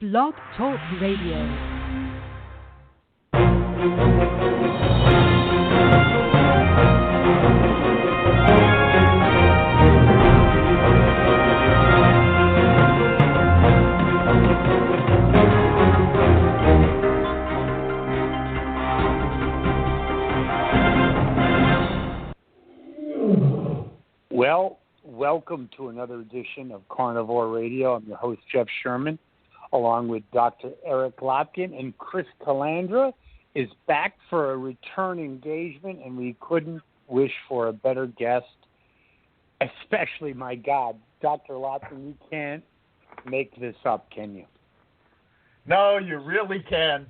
Blog Talk Radio. Well, welcome to another edition of Carnivore Radio. I'm your host, Jeff Sherman, along with Dr. Eric Lopkin, and Chris Calandra is back for a return engagement, and we couldn't wish for a better guest, especially, my God, Dr. Lopkin, you can't make this up, can you? No, you really can't.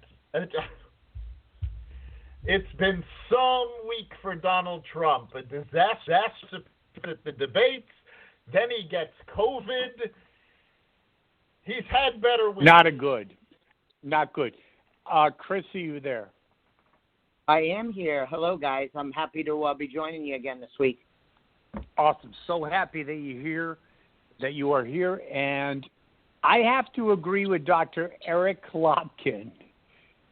It's been some week for Donald Trump, a disaster at the debates, then he gets COVID. He's had better weeks. Not good. Chris, are you there? I am here. Hello, guys. I'm happy to be joining you again this week. Awesome. So happy that you are here. And I have to agree with Dr. Eric Lopkin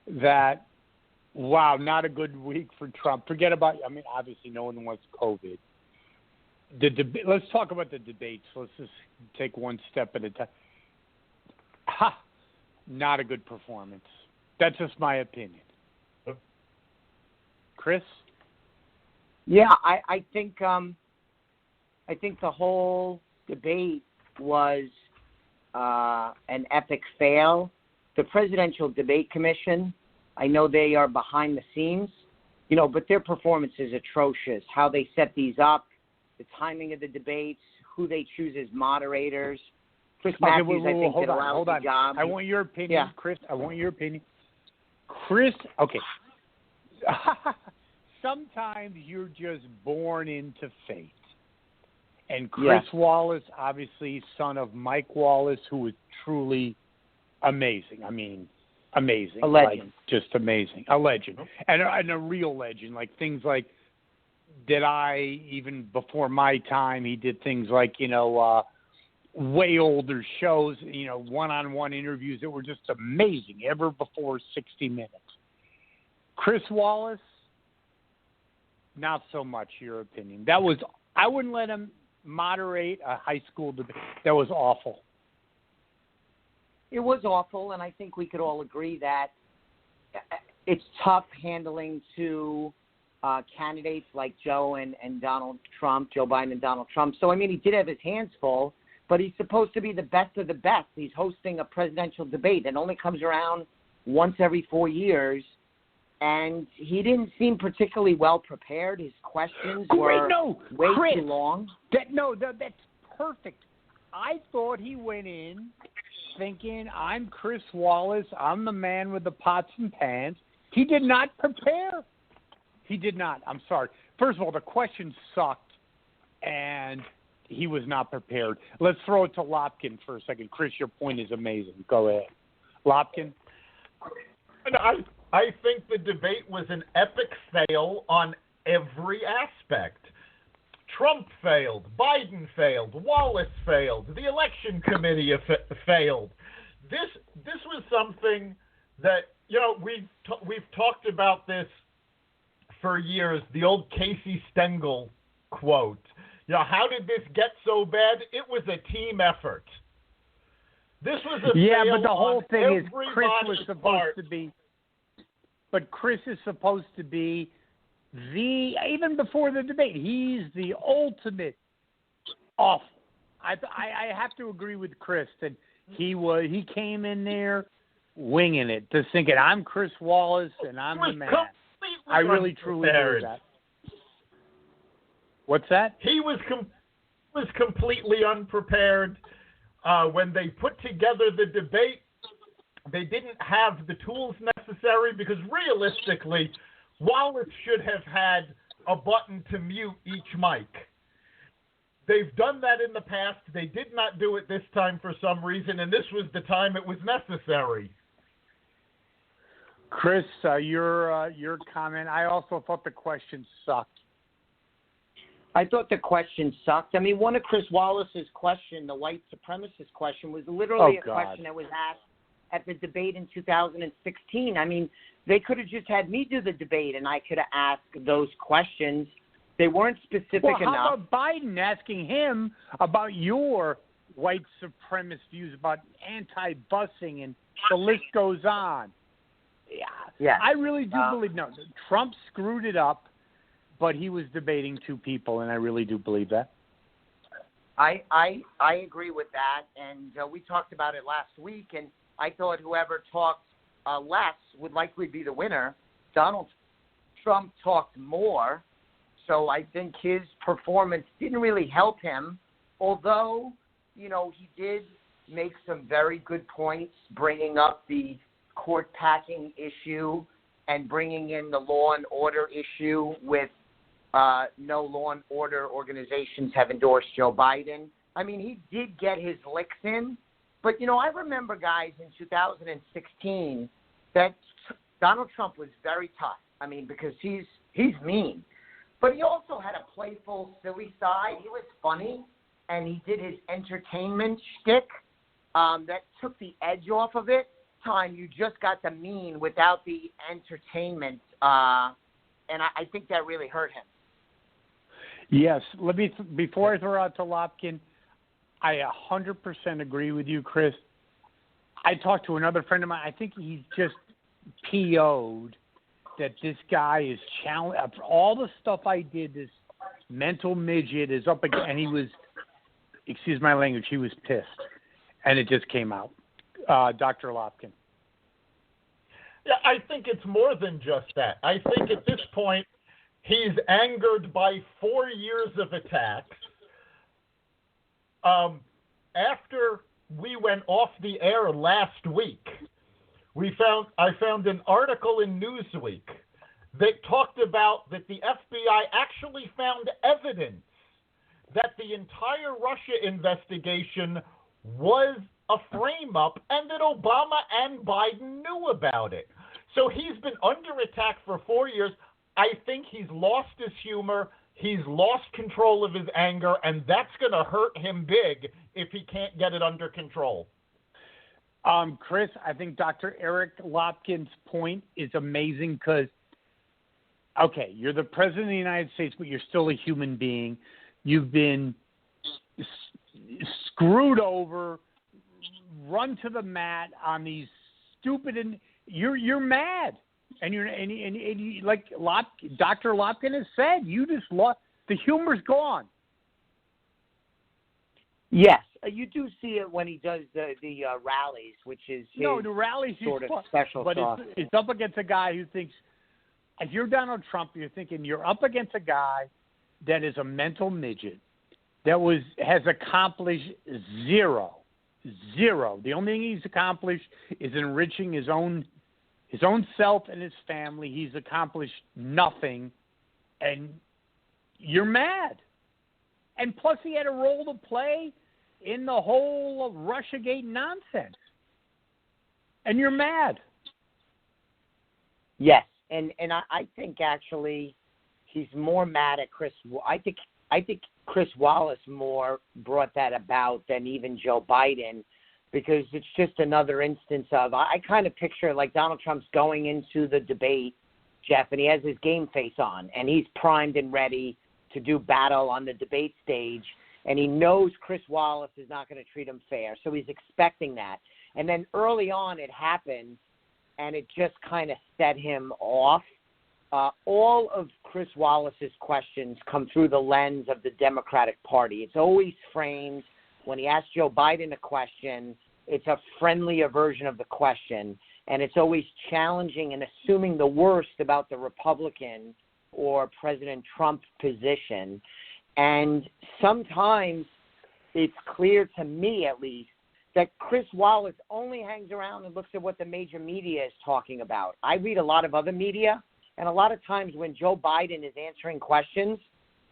that, wow, not a good week for Trump. Forget about, obviously no one wants COVID. Let's talk about the debates. Let's just take one step at a time. Not a good performance. That's just my opinion. Chris? Yeah, I think the whole debate was an epic fail. The Presidential Debate Commission, I know they are behind the scenes, but their performance is atrocious. How they set these up, the timing of the debates, who they choose as moderators. Chris Matthews, I think, did a lousy job. I want your opinion, yeah. Chris. I want your opinion. Chris, okay. Sometimes you're just born into fate. And Chris Wallace, obviously son of Mike Wallace, who was truly amazing. Amazing. A legend. Just amazing. A legend. And a real legend. Like things like, even before my time, he did things like, way older shows, one-on-one interviews that were just amazing, ever before 60 Minutes. Chris Wallace, not so much, your opinion. I wouldn't let him moderate a high school debate. That was awful. It was awful, and I think we could all agree that it's tough handling two candidates like Joe and Donald Trump, Joe Biden and Donald Trump. So, he did have his hands full, but he's supposed to be the best of the best. He's hosting a presidential debate that only comes around once every 4 years, and he didn't seem particularly well prepared. His questions were way too long. That's perfect. I thought he went in thinking, I'm Chris Wallace, I'm the man with the pots and pans. He did not prepare. He did not. I'm sorry. First of all, the questions sucked, and he was not prepared. Let's throw it to Lopkin for a second. Chris, your point is amazing. Go ahead. Lopkin? I think the debate was an epic fail on every aspect. Trump failed. Biden failed. Wallace failed. The election committee failed. This was something that, we've talked about this for years, the old Casey Stengel quote. How did this get so bad? It was a team effort. This was a fail but the whole thing is Chris was supposed part. to be. But Chris is supposed to be even before the debate, he's the ultimate awful. I have to agree with Chris that he came in there winging it, just thinking I'm Chris Wallace and I'm the man. I really truly believe that. What's that? He was completely unprepared. When they put together the debate, they didn't have the tools necessary because realistically, Wallace should have had a button to mute each mic. They've done that in the past. They did not do it this time for some reason, and this was the time it was necessary. Chris, your comment. I also thought the question sucked. I thought the question sucked. One of Chris Wallace's question, the white supremacist question, was literally a question that was asked at the debate in 2016. I mean, they could have just had me do the debate, and I could have asked those questions. They weren't specific enough. Well, how about Biden asking him about your white supremacist views about anti-busing, and the list goes on. Yeah. I really do believe, no, Trump screwed it up, but he was debating two people, and I really do believe that. I agree with that, and we talked about it last week, and I thought whoever talked less would likely be the winner. Donald Trump talked more, so I think his performance didn't really help him, although, you know, he did make some very good points, bringing up the court packing issue and bringing in the law and order issue with no law and order organizations have endorsed Joe Biden. I mean, he did get his licks in, but, you know, I remember, guys, in 2016 that Donald Trump was very tough. I mean, because he's mean. But he also had a playful, silly side. He was funny, and he did his entertainment shtick that took the edge off of it. Time you just got the mean without the entertainment, and I think that really hurt him. Yes. Let me before I throw out to Lopkin, I 100% agree with you, Chris. I talked to another friend of mine. I think he's just PO'd that this guy is challenged. After all the stuff I did, this mental midget is up again, and he was, excuse my language, he was pissed, and it just came out. Dr. Lopkin. Yeah, I think it's more than just that. I think at this point, he's angered by 4 years of attacks. After we went off the air last week, I found an article in Newsweek that talked about that the FBI actually found evidence that the entire Russia investigation was a frame-up and that Obama and Biden knew about it. So he's been under attack for 4 years. I think he's lost his humor. He's lost control of his anger, and that's going to hurt him big if he can't get it under control. Chris, I think Dr. Eric Lopkin's point is amazing because, okay, you're the president of the United States, but you're still a human being. You've been screwed over, run to the mat on these stupid, and you're mad, and you like Dr. Lopkin has said, you just lost. The humor's gone. Yes, you do see it when he does the rallies, which is his the rallies sort of special but sauce. It's up against a guy who thinks, if you're Donald Trump, you're thinking you're up against a guy that is a mental midget that has accomplished zero. The only thing he's accomplished is enriching his own self and his family. He's accomplished nothing, and you're mad. And plus, he had a role to play in the whole Russiagate nonsense, and you're mad. Yes, and I think actually he's more mad at Chris. I think Chris Wallace more brought that about than even Joe Biden, because it's just another instance of, I kind of picture like Donald Trump's going into the debate, Jeff, and he has his game face on, and he's primed and ready to do battle on the debate stage, and he knows Chris Wallace is not going to treat him fair, so he's expecting that. And then early on it happens, and it just kind of set him off. All of Chris Wallace's questions come through the lens of the Democratic Party. It's always framed, when he asks Joe Biden a question, it's a friendlier version of the question, and it's always challenging and assuming the worst about the Republican or President Trump position. And sometimes it's clear to me, at least, that Chris Wallace only hangs around and looks at what the major media is talking about. I read a lot of other media, and a lot of times when Joe Biden is answering questions,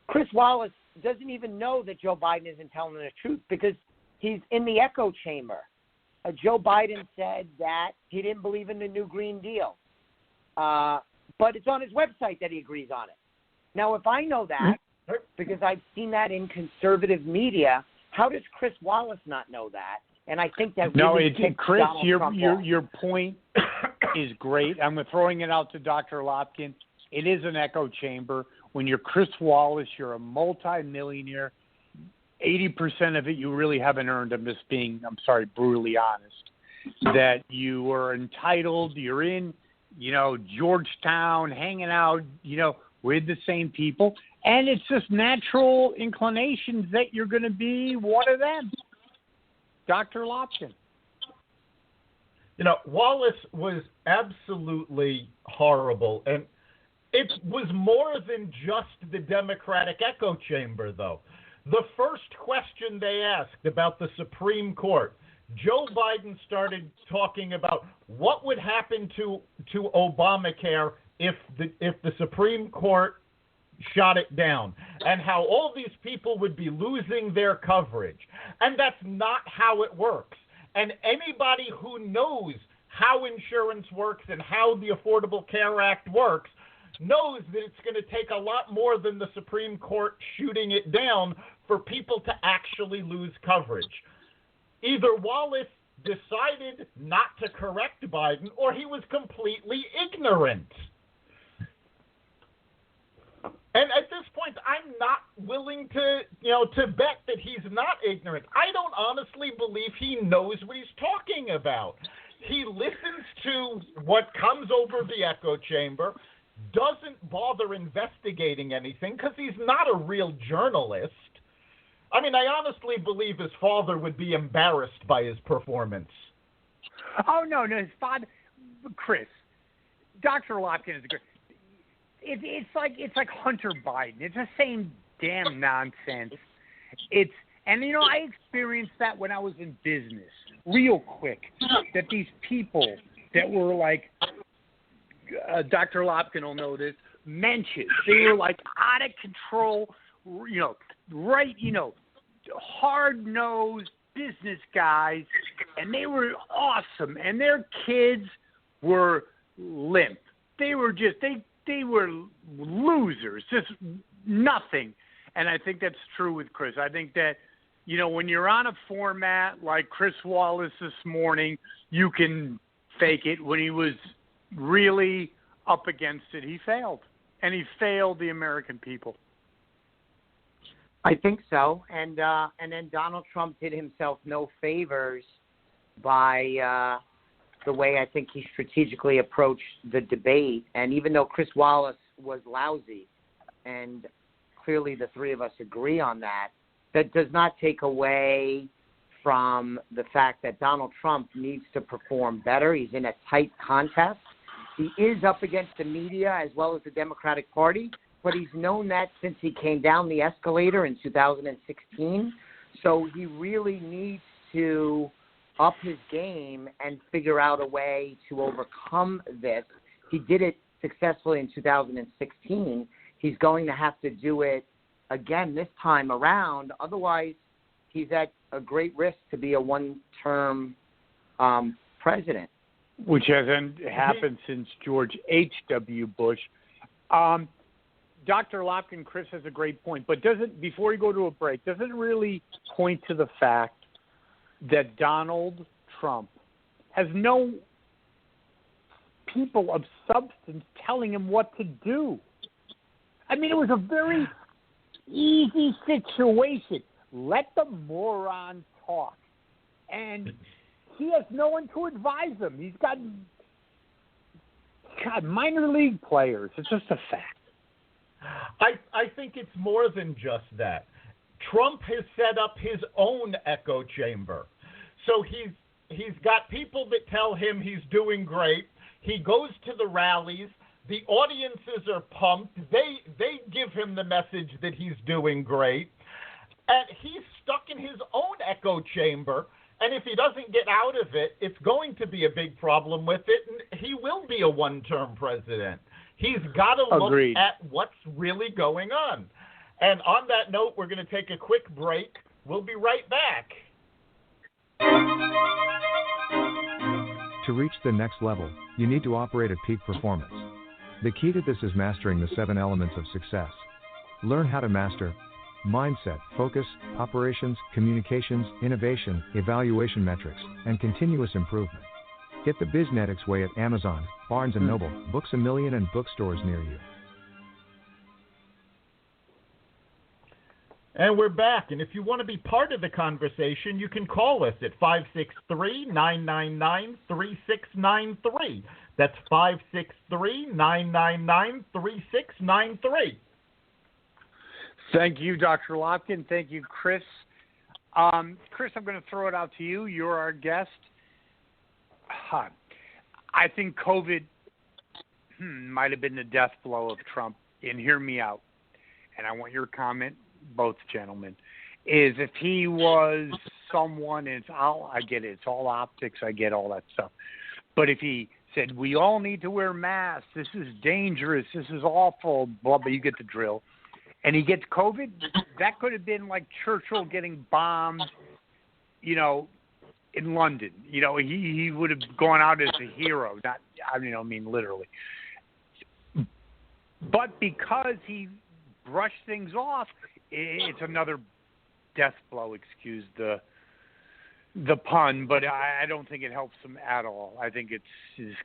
Chris Wallace doesn't even know that Joe Biden isn't telling the truth because he's in the echo chamber. Joe Biden said that he didn't believe in the new Green Deal, but it's on his website that he agrees on it. Now, if I know that, because I've seen that in conservative media, how does Chris Wallace not know that? And I think that no, really ticked Chris, Donald Trump off. your point is great. I'm throwing it out to Dr. Lopkin. It is an echo chamber. When you're Chris Wallace, you're a multi-millionaire. 80% of it you really haven't earned. I'm just being, brutally honest. That you were entitled. You're in, Georgetown, hanging out, with the same people. And it's just natural inclinations that you're going to be one of them. Dr. Lopkin. Wallace was absolutely horrible. And it was more than just the Democratic echo chamber, though. The first question they asked about the Supreme Court, Joe Biden started talking about what would happen to Obamacare if the Supreme Court shot it down, and how all these people would be losing their coverage. And that's not how it works. And anybody who knows how insurance works and how the Affordable Care Act works knows that it's going to take a lot more than the Supreme Court shooting it down for people to actually lose coverage. Either Wallace decided not to correct Biden, or he was completely ignorant. And at this point, I'm not willing to bet that he's not ignorant. I don't honestly believe he knows what he's talking about. He listens to what comes over the echo chamber, doesn't bother investigating anything because he's not a real journalist. I mean, I honestly believe his father would be embarrassed by his performance. Oh, no, his father, Chris, Dr. Lopkin is a good. It's like Hunter Biden. It's the same damn nonsense. I experienced that when I was in business, real quick. That these people that were like, Dr. Lopkin will know this, mentions. They were like out of control, hard-nosed business guys, and they were awesome. And their kids were limp. They were they were losers, just nothing. And I think that's true with Chris. I think that, when you're on a format like Chris Wallace this morning, you can fake it. When he was really up against it, he failed. And he failed the American people. I think so. And then Donald Trump did himself no favors by the way I think he strategically approached the debate. And even though Chris Wallace was lousy, and clearly the three of us agree on that, that does not take away from the fact that Donald Trump needs to perform better. He's in a tight contest. He is up against the media as well as the Democratic Party, but he's known that since he came down the escalator in 2016. So he really needs to up his game and figure out a way to overcome this. He did it successfully in 2016. He's going to have to do it again this time around. Otherwise, he's at a great risk to be a one-term president. Which hasn't happened since George H.W. Bush. Dr. Lopkin, Chris has a great point, but before we go to a break, doesn't really point to the fact that Donald Trump has no people of substance telling him what to do. I mean, it was a very easy situation. Let the moron talk. And he has no one to advise him. He's got minor league players. It's just a fact. I think it's more than just that. Trump has set up his own echo chamber. So he's got people that tell him he's doing great. He goes to the rallies. The audiences are pumped. They give him the message that he's doing great. And he's stuck in his own echo chamber. And if he doesn't get out of it, it's going to be a big problem with it. And he will be a one-term president. He's got to look at what's really going on. And on that note, we're going to take a quick break. We'll be right back. To reach the next level, you need to operate at peak performance. The key to this is mastering the 7 elements of success. Learn how to master mindset, focus, operations, communications, innovation, evaluation metrics, and continuous improvement. Get the Biznetics Way at Amazon, Barnes & Noble, Books A Million, and bookstores near you. And we're back, and if you want to be part of the conversation, you can call us at 563-999-3693. That's 563-999-3693. Thank you, Dr. Lopkin. Thank you, Chris. Chris, I'm going to throw it out to you. You're our guest. I think COVID might have been the death blow of Trump. And hear me out. And I want your comment, both gentlemen, is if he was someone, I get it, it's all optics, I get all that stuff. But if he said, we all need to wear masks, this is dangerous, this is awful, blah, blah, you get the drill, and he gets COVID, that could have been like Churchill getting bombed, in London. He would have gone out as a hero, not, literally. But because he brushed things off, it's another death blow, excuse the pun, but I don't think it helps him at all. I think this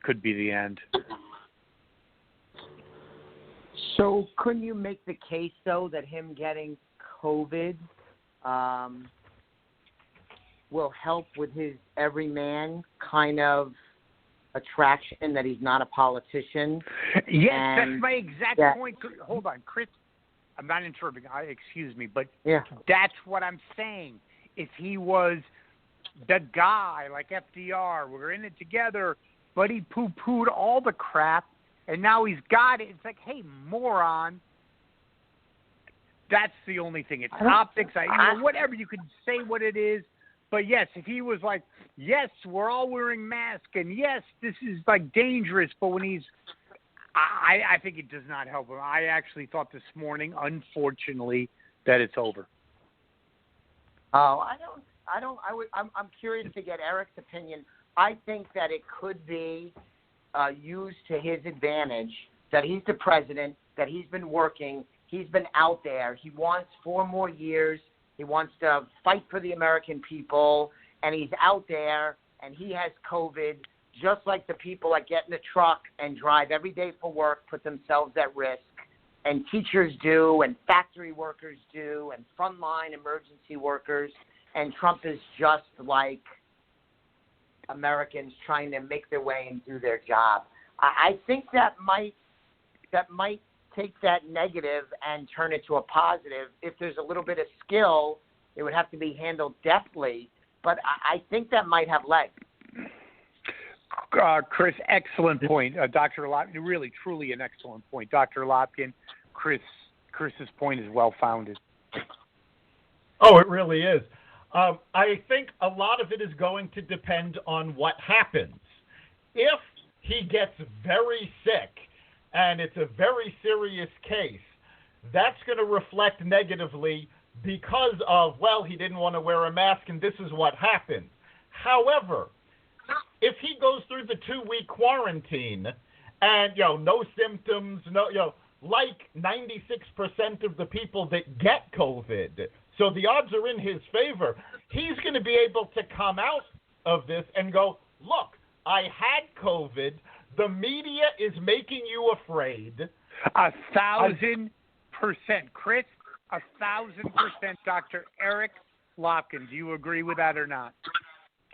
could be the end. So couldn't you make the case, though, that him getting COVID will help with his everyman kind of attraction, that he's not a politician? Yes, that's my exact point. Hold on, Chris. I'm not interrupting. Excuse me, but that's what I'm saying. If he was the guy like FDR, we're in it together, but he poo-pooed all the crap, and now he's got it. It's like, hey, moron. That's the only thing. It's optics. Whatever, you can say what it is. But, yes, if he was like, yes, we're all wearing masks, and, yes, this is, like, dangerous, but when he's I think it does not help him. I actually thought this morning, unfortunately, that it's over. Oh, I'm curious to get Eric's opinion. I think that it could be used to his advantage, that he's the president, that he's been working, he's been out there. He wants 4 more years. He wants to fight for the American people, and he's out there, and he has COVID, just like the people that get in the truck and drive every day for work put themselves at risk, and teachers do, and factory workers do, and frontline emergency workers, and Trump is just like Americans trying to make their way and do their job. I think that might take that negative and turn it to a positive. If there's a little bit of skill, it would have to be handled deftly, but I think that might have legs. Chris, excellent point. Dr. Lopkin, really, truly an excellent point. Dr. Lopkin, Chris's point is well-founded. Oh, it really is. I think a lot of it is going to depend on what happens. If he gets very sick and it's a very serious case, that's going to reflect negatively because of, he didn't want to wear a mask and this is what happened. However, if he goes through the 2-week quarantine and, no symptoms, like 96% of the people that get COVID, so the odds are in his favor, he's going to be able to come out of this and go, look, I had COVID. The media is making you afraid. 1,000%. Chris, 1,000%. Dr. Eric Lopkin, do you agree with that or not?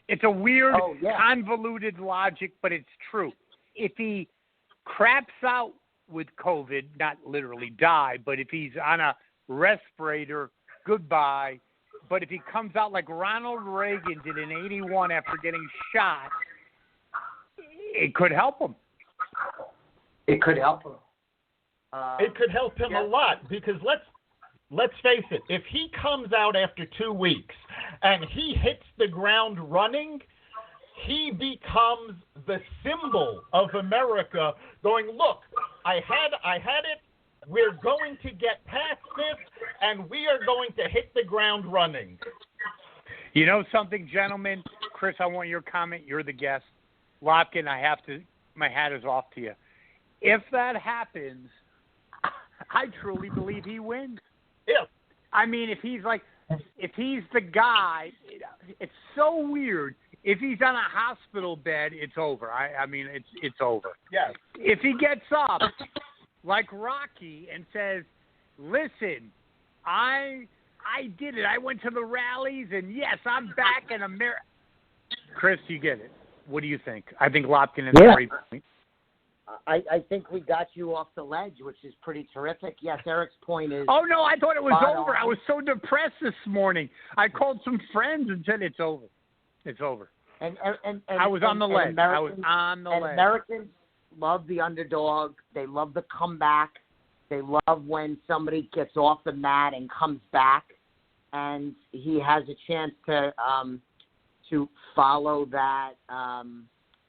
It's a weird, convoluted logic, but it's true. If he craps out with COVID, not literally die, but if he's on a respirator, goodbye. But if he comes out like Ronald Reagan did in 81 after getting shot, it could help him. It could help him. It could help him a lot because let's face it, if he comes out after 2 weeks and he hits the ground running, he becomes the symbol of America going, look, I had it, we're going to get past this, and we are going to hit the ground running. You know something, gentlemen? Chris, I want your comment. You're the guest. Lopkin, my hat is off to you. If that happens, I truly believe he wins. I mean, if he's the guy, it's so weird. If he's on a hospital bed, it's over. I mean, it's over. Yes. If he gets up like Rocky and says, "Listen, I did it. I went to the rallies, and yes, I'm back in America." Chris, you get it. What do you think? I think Lopkin is a great point. I think we got you off the ledge, which is pretty terrific. Yes, Eric's point is... Oh, no, I thought it was over. on. I was so depressed this morning. I called some friends and said it's over. It's over. And I was on the ledge. I was on the ledge. Americans love the underdog. They love the comeback. They love when somebody gets off the mat and comes back, and he has a chance to follow that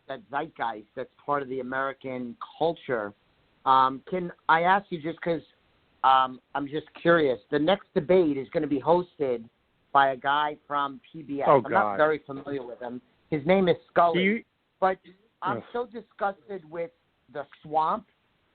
that zeitgeist that's part of the American culture. Can I ask you, just because I'm just curious, the next debate is going to be hosted by a guy from PBS. Oh, I'm not very familiar with him. His name is Scully. But I'm so disgusted with the swamp.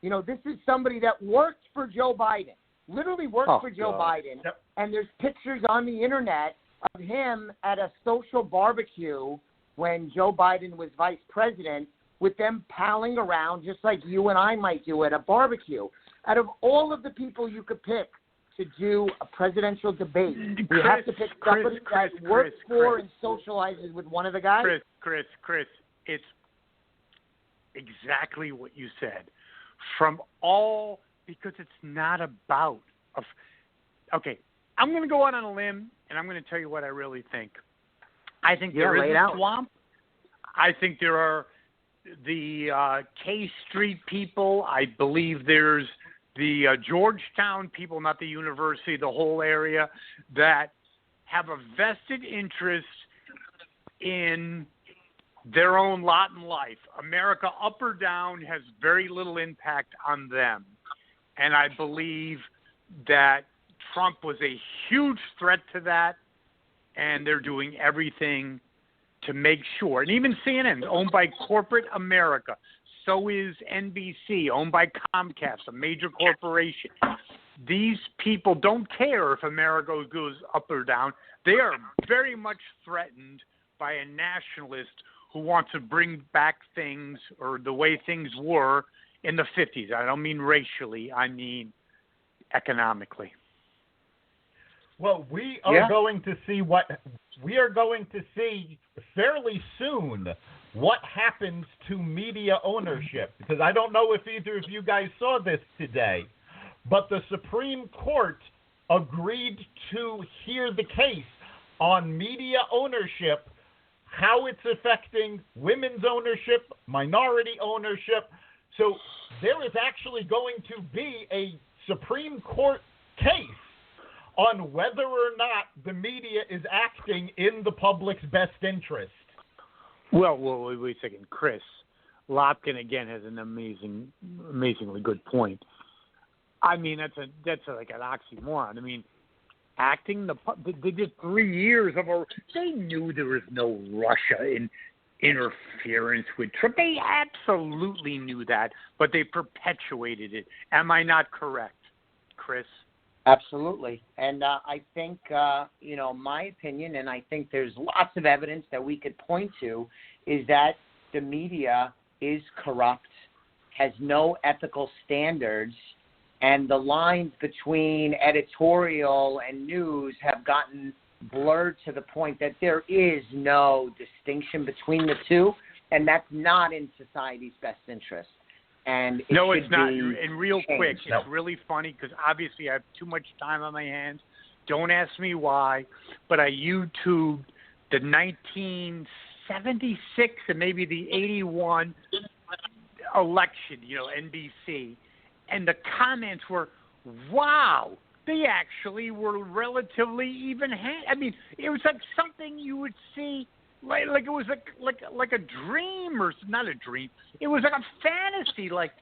You know, this is somebody that worked for Joe Biden, literally worked for Joe Biden. Yep. And there's pictures on the internet of him at a social barbecue when Joe Biden was vice president, with them palling around just like you and I might do at a barbecue. Out of all of the people you could pick to do a presidential debate, you have to pick somebody that works for and socializes with one of the guys? Chris, it's exactly what you said. Because it's not about... Okay, I'm going to go out on a limb, and I'm going to tell you what I really think. I think there is a swamp. I think there are the K Street people. I believe there's the Georgetown people, not the university, the whole area, that have a vested interest in their own lot in life. America, up or down, has very little impact on them. And I believe that Trump was a huge threat to that, and they're doing everything to make sure. And even CNN is owned by corporate America. So is NBC, owned by Comcast, a major corporation. These people don't care if America goes up or down. They are very much threatened by a nationalist who wants to bring back things, or the way things were in the 50s. I don't mean racially, I mean economically. Well, we are going to see fairly soon what happens to media ownership, because I don't know if either of you guys saw this today, but the Supreme Court agreed to hear the case on media ownership, how it's affecting women's ownership, minority ownership. So there is actually going to be a Supreme Court case on whether or not the media is acting in the public's best interest. Well, wait a second. Chris, Lopkin, again, has an amazingly good point. I mean, that's like an oxymoron. I mean, they did 3 years they knew there was no Russia interference with Trump. They absolutely knew that, but they perpetuated it. Am I not correct, Chris? Absolutely. And I think, my opinion, and I think there's lots of evidence that we could point to, is that the media is corrupt, has no ethical standards, and the lines between editorial and news have gotten blurred to the point that there is no distinction between the two, and that's not in society's best interest. And it's not. And real quick, it's really funny because obviously I have too much time on my hands. Don't ask me why, but I YouTubed the 1976 and maybe the 81 election, NBC, and the comments were, wow, they actually were relatively even-handed. I mean, it was like something you would see. Like it was like a dream, or not a dream. It was like a fantasy. Like,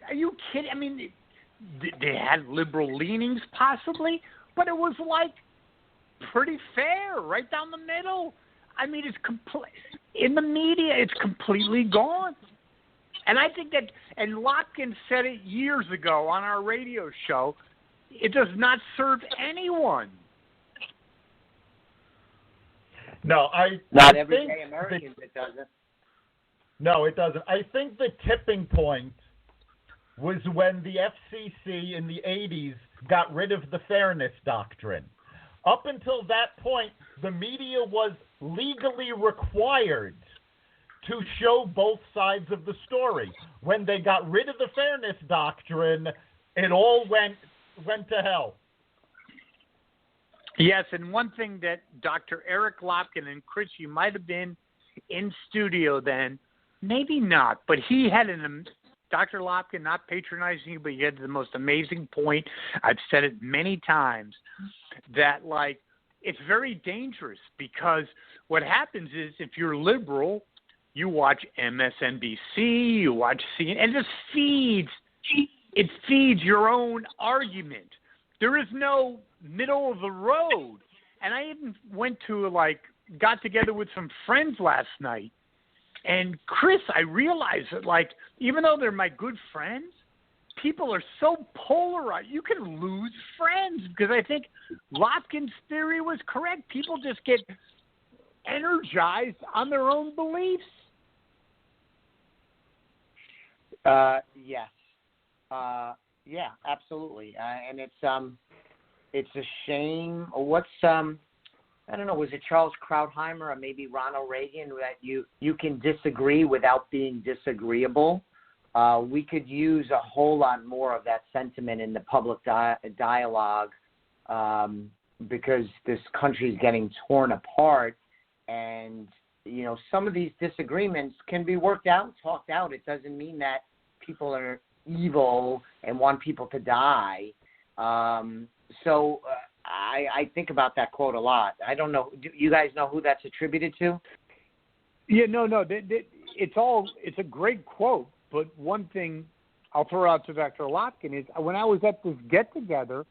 are you kidding? I mean, they had liberal leanings possibly, but it was like pretty fair, right down the middle. I mean, it's in the media, it's completely gone. And I think that, and Lopkin said it years ago on our radio show, It does not serve anyone. No, Not I everyday think Americans, it doesn't. No, it doesn't. I think the tipping point was when the FCC in the 80s got rid of the fairness doctrine. Up until that point, the media was legally required to show both sides of the story. When they got rid of the fairness doctrine, it all went to hell. Yes, and one thing that Dr. Eric Lopkin, and Chris, you might have been in studio then, maybe not, but he had Dr. Lopkin, not patronizing you, but he had the most amazing point. I've said it many times that, like, it's very dangerous because what happens is if you're liberal, you watch MSNBC, you watch CNN, and it feeds your own argument. There is no middle of the road. And I even got together with some friends last night. And Chris, I realized that, even though they're my good friends, people are so polarized. You can lose friends because I think Lopkin's theory was correct. People just get energized on their own beliefs. Yes. Yeah, absolutely. And it's a shame. What's I don't know, was it Charles Krauthammer or maybe Ronald Reagan that you can disagree without being disagreeable? We could use a whole lot more of that sentiment in the public dialogue because this country is getting torn apart, and some of these disagreements can be worked out, talked out. It doesn't mean that people are evil and want people to die. I think about that quote a lot. I don't know. Do you guys know who that's attributed to? Yeah, no. It's a great quote. But one thing I'll throw out to Dr. Lopkin is when I was at this get-together,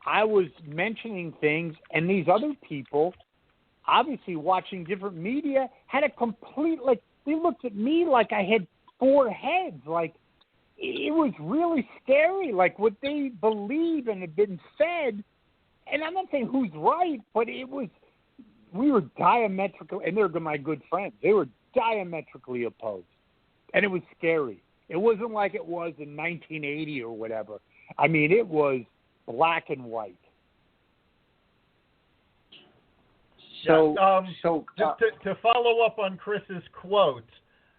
I was mentioning things, and these other people, obviously watching different media, had a complete, they looked at me like I had four heads. It was really scary, what they believe and had been fed. And I'm not saying who's right, but we were diametrically, and they're my good friends, they were diametrically opposed. And it was scary. It wasn't like it was in 1980 or whatever. I mean, it was black and white. To follow up on Chris's quote,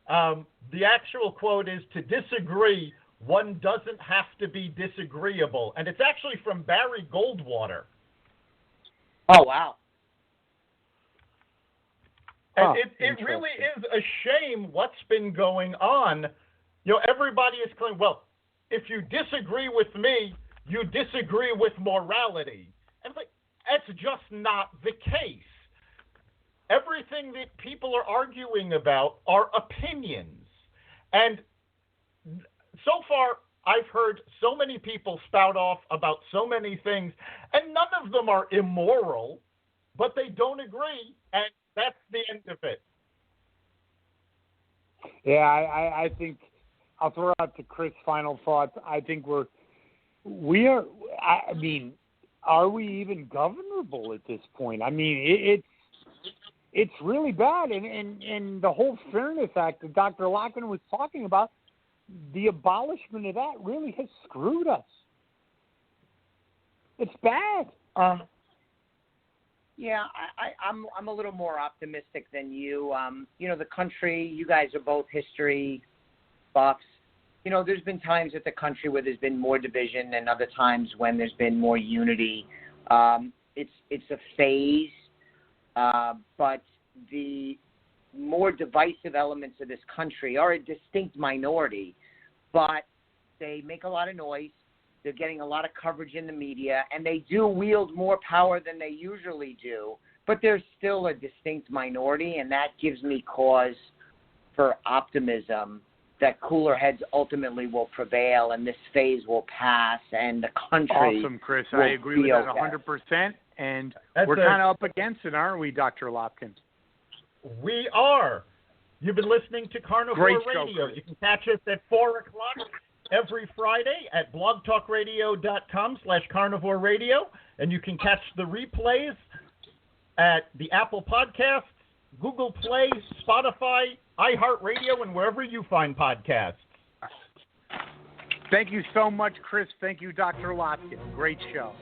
the actual quote is, to disagree, one doesn't have to be disagreeable. And it's actually from Barry Goldwater. Oh, wow. And it really is a shame what's been going on. Everybody is claiming, well, if you disagree with me, you disagree with morality. And that's just not the case. Everything that people are arguing about are opinions. And so far, I've heard so many people spout off about so many things, and none of them are immoral, but they don't agree, and that's the end of it. Yeah, I think I'll throw out to Chris final thoughts. I think we are. I mean, are we even governable at this point? I mean, it's really bad, and the whole Fairness Act that Dr. Lopkin was talking about, the abolishment of that really has screwed us. It's bad. Yeah, I'm a little more optimistic than you. The country, you guys are both history buffs. There's been times at the country where there's been more division and other times when there's been more unity. It's a phase, but the more divisive elements of this country are a distinct minority, but they make a lot of noise. They're getting a lot of coverage in the media, and they do wield more power than they usually do, but they're still a distinct minority, and that gives me cause for optimism that cooler heads ultimately will prevail and this phase will pass and the country Awesome, Chris. will I agree with that okay. 100%, and we're kind of up against it, aren't we, Dr. Lopkin? We are. You've been listening to Carnivore Great Radio. show, You can catch us at 4 o'clock every Friday at blogtalkradio.com/Carnivore Radio, and you can catch the replays at the Apple Podcasts, Google Play, Spotify, iHeartRadio, and wherever you find podcasts. Thank you so much, Chris. Thank you, Dr. Lopkin. Great show.